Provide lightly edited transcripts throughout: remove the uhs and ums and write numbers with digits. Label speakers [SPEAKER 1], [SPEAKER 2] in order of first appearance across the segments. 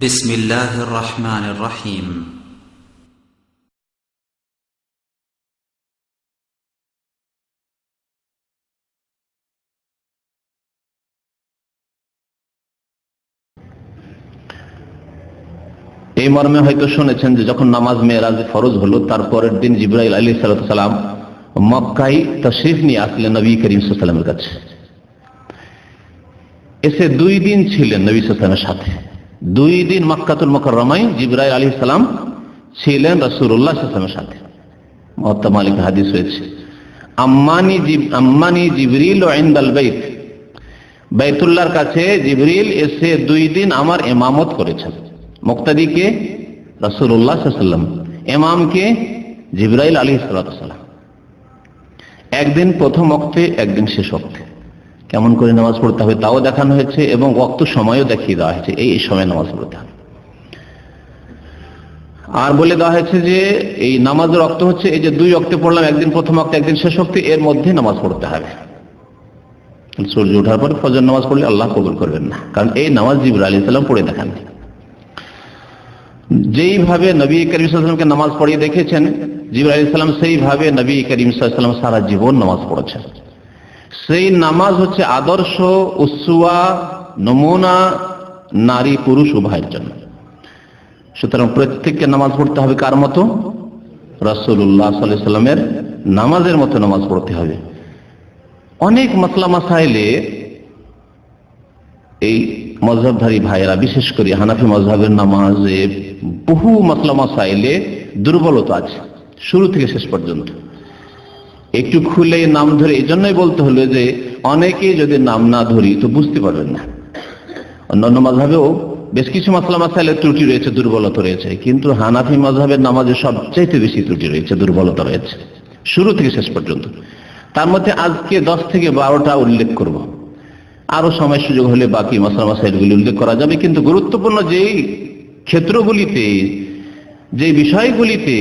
[SPEAKER 1] بسم الله الرحمن الرحيم
[SPEAKER 2] এই মর্মে হয়তো শুনেছেন যে যখন নামাজ মেরাজে ফরজ হলো তারপরের দিন জিবরাইল আলাইহিস সালাম মক্কায় তাশরীফ নিয়ে আসলেন নবী করিম সাল্লাল্লাহু আলাইহি ওয়াসাল্লামের কাছে। এসে 2 দিন ছিলেন নবী সাল্লাল্লাহু আলাইহি ওয়াসাল্লামের সাথে। 2 দিন মক্কাতুল মুকাররমায় জিবরাইল আলাইহিস সালাম ছিলেন রাসূলুল্লাহ সাল্লাল্লাহু আলাইহি ওয়াসাল্লামের সাথে। মুওয়াত্তা মালিক হাদিস হয়েছে, আম্মানি জিবরিল ইনদাল বাইত, বাইতুল্লাহর কাছে জিবরিল এসে 2 দিন আমার ইমামত করেছেন। মুক্তাদিকে রাসূলুল্লাহ সাল্লাল্লাহু আলাইহি ওয়াসাল্লাম, ইমামকে জিবরাইল আলাইহিস সালাম। একদিন প্রথম ওয়াক্তে, একদিন শেষ ওয়াক্তে কেমন করে নামাজ পড়তে হবে তাও দেখানো হয়েছে এবং ওয়াক্ত সময়ও দেখিয়ে দেওয়া হয়েছে, এই সময় নামাজ পড়তে হবে। আর বলে দেওয়া হয়েছে যে এই নামাজের ওয়াক্ত হচ্ছে এই যে 2 ওয়াক্তে পড়লাম, একদিন প্রথম ওয়াক্তে একদিন শেষ ওয়াক্তে, এর মধ্যে নামাজ পড়তে হবে। সূর্য ওঠার পর ফজর নামাজ পড়লে আল্লাহ কবুল করবেন না, কারণ এই নামাজ জিবরাইল আলাইহিস সালাম পড়ে দেখাননি। যেইভাবে নবী করিম সাল্লাল্লাহু আলাইহি ওয়াসাল্লামকে নামাজ পড়িয়ে দেখেছেন জিবরাইল আলাইহিস সালাম, সেইভাবে নবী করিম সাল্লাল্লাহু আলাইহি ওয়াসাল্লাম সারা জীবন নামাজ পড়েছেন। সেই নামাজ হচ্ছে আদর্শ, উসওয়া, নমুনা নারী পুরুষ উভয়ের জন্য। সুতরাং প্রত্যেককে নামাজ পড়তে হবে কার মতো? রাসূলুল্লাহ সাল্লাল্লাহু আলাইহি ওয়াসাল্লামের নামাজের মতো নামাজ পড়তে হবে। অনেক মাসলা মাসাইলে এই মযহাবধারী ভাইয়েরা, বিশেষ করে হানাফি মযহাবের নামাজে বহু মাসলা মাসাইলে দুর্বলতা আছে শুরু থেকে শেষ পর্যন্ত। একটু খুলে নাম ধরে এই জন্যই বলতে হলো যে অনেকে যদি নাম না ধরি তো বুঝতে পারবেন না। অন্যান্য মাযহাবেও বেশ কিছু মাসলা মাসাইলে ত্রুটি রয়েছে, দুর্বলতা রয়েছে, কিন্তু হানাফি মাযহাবের নামাজে সবচাইতে বেশি ত্রুটি রয়েছে, দুর্বলতা রয়েছে শুরু থেকে শেষ পর্যন্ত। তার মধ্যে আজকে 10 থেকে 12টা উল্লেখ করব, আরো সময় সুযোগ হলে বাকি মাসলা মাসাইলগুলি উল্লেখ করা যাবে। কিন্তু গুরুত্বপূর্ণ যেই ক্ষেত্রগুলিতে, যে বিষয়গুলিতে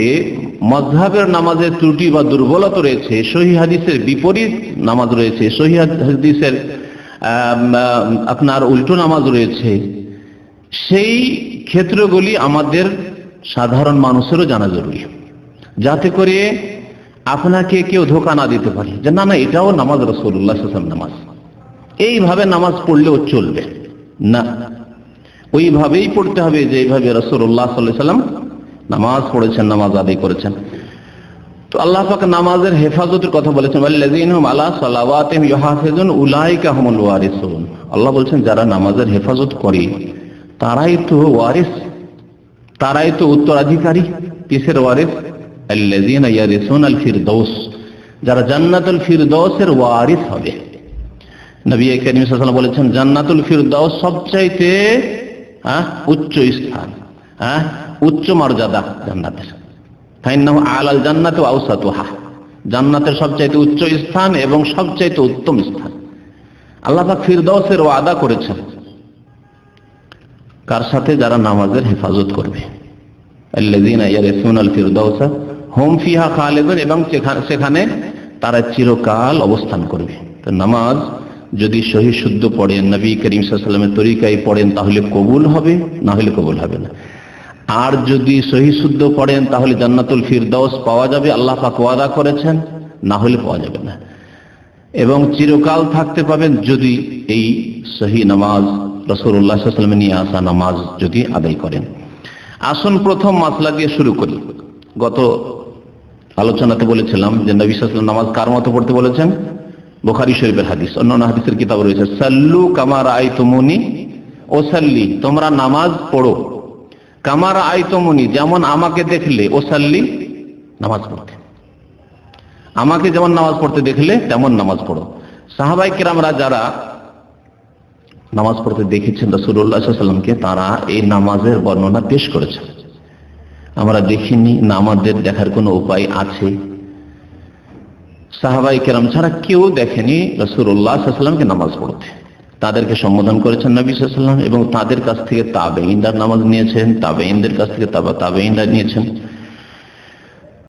[SPEAKER 2] মাযহাবের নামাজের ত্রুটি বা দুর্বলতা রয়েছে, সহিহ হাদিসের বিপরীত নামাজ রয়েছে, সহিহ হাদিসের আপনার উল্টো নামাজ রয়েছে, সেই ক্ষেত্রগুলি আমাদের সাধারণ মানুষেরও জানা জরুরি, যাতে করে আপনাকে কেউ ধোঁকা না দিতে পারে যে না না এটাও নামাজ, রাসূলুল্লাহ সাল্লাল্লাহু আলাইহি ওয়াসাল্লাম নামাজ, এইভাবে নামাজ পড়লেও চলবে না। ওইভাবেই পড়তে হবে যেভাবে রাসূলুল্লাহ সাল্লাল্লাহু আলাইহি ওয়াসাল্লাম নামাজ পড়েছেন, নামাজ আদায় করেছেন। তো আল্লাহ পাক নামাজের হেফাজতের কথা বলেছেন, আল্লাযীনা হুম আলা সালাওয়াতিহিম ইউহাফিজুন উলাইকা হুমুল ওয়ারিসুন। আল্লাহ বলেছেন যারা নামাজের হেফাজত করে তারাই তো ওয়ারিস, তারাই তো উত্তরাধিকারী। কিসের ওয়ারিস? আল্লাযীনা ইয়ারিসুনাল ফিরদাউস, যারা জান্নাতুল ফিরদাউসের ওয়ারিস হবে। নবী করিম সাল্লাল্লাহু আলাইহি ওয়াসাল্লাম বলেছেন জান্নাতুল ফিরদাউস সবচাইতে উচ্চ স্থান, উচ্চ মর্যাদা জান্নাতের। ফাইন্নাহু আলাল জান্নাতি ওয়া আওসাতুহা, জান্নাতের সবচাইতে উচ্চ স্থান এবং সবচাইতে উত্তম স্থান। আল্লাহ পাক ফিরদাউসের ওয়াদা করেছেন কার সাথে? যারা নামাজের হেফাজত করবে। আল্লাযীনা ইয়ারিসুনাল ফিরদাউসা হুম ফিহা খালিদুন, এবং সেখানে তারা চিরকাল অবস্থান করবে। তো নামাজ যদি সহি শুদ্ধ পড়েন, নবী করিম সাল্লাল্লাহু আলাইহি ওয়াসাল্লামের তরিকায় পড়েন, তাহলে কবুল হবে, না হলে কবুল হবে না। আর যদি সহি শুদ্ধ পড়েন তাহলে জান্নাতুল ফিরদাউস পাওয়া যাবে, আল্লাহ পাক ওয়াদা করেছেন, না হলে পাওয়া যাবে না। এবং চিরকাল থাকতে পাবেন যদি এই সহি নামাজ, রাসূলুল্লাহ সাল্লাল্লাহু আলাইহি ওয়াসাল্লাম নিয়ে আসা নামাজ যদি আদায় করেন। আসুন প্রথম মাসলা দিয়ে শুরু করি। গত আলোচনাতে বলেছিলাম যে নবী সাল্লাল্লাহু আলাইহি ওয়াসাল্লাম নামাজ কার মতো পড়তে বলেছেন? বুখারী শরীফের হাদিস, অন্যান্য হাদিসের কিতাব রয়েছে, সাল্লু কামা রাআইতুমুনি ওসাল্লি, তোমরা নামাজ পড়ো, কামা রাআইতুমুনি, যেমন আমাকে দেখলে, ওসাল্লি, নামাজ পড়তে, আমাকে যেমন নামাজ পড়তে দেখলে তেমন নামাজ পড়ো। সাহাবায়ে কেরামরা যারা নামাজ পড়তে দেখেছেন রাসূলুল্লাহ সাল্লাল্লাহু আলাইহি ওয়াসাল্লামকে, তারা এই নামাজের বর্ণনা পেশ করেছেন। আমরা দেখিনি, না আমাদের দেখার কোনো উপায় আছে? সাহাবায়ে কেরাম ছাড়া কেউ দেখেনি রাসূলুল্লাহ সাল্লাল্লাহু আলাইহি ওয়াসাল্লামকে নামাজ পড়তে। তাদেরকে সম্বোধন করেছেন নবী সাল্লাল্লাহু আলাইহি ওয়াসাল্লাম, এবং তাদের কাছ থেকে তাবেঈনরা নামাজ নিয়েছেন, তাবেঈনদের কাছ থেকে তাবেঈনরা নিয়েছেন।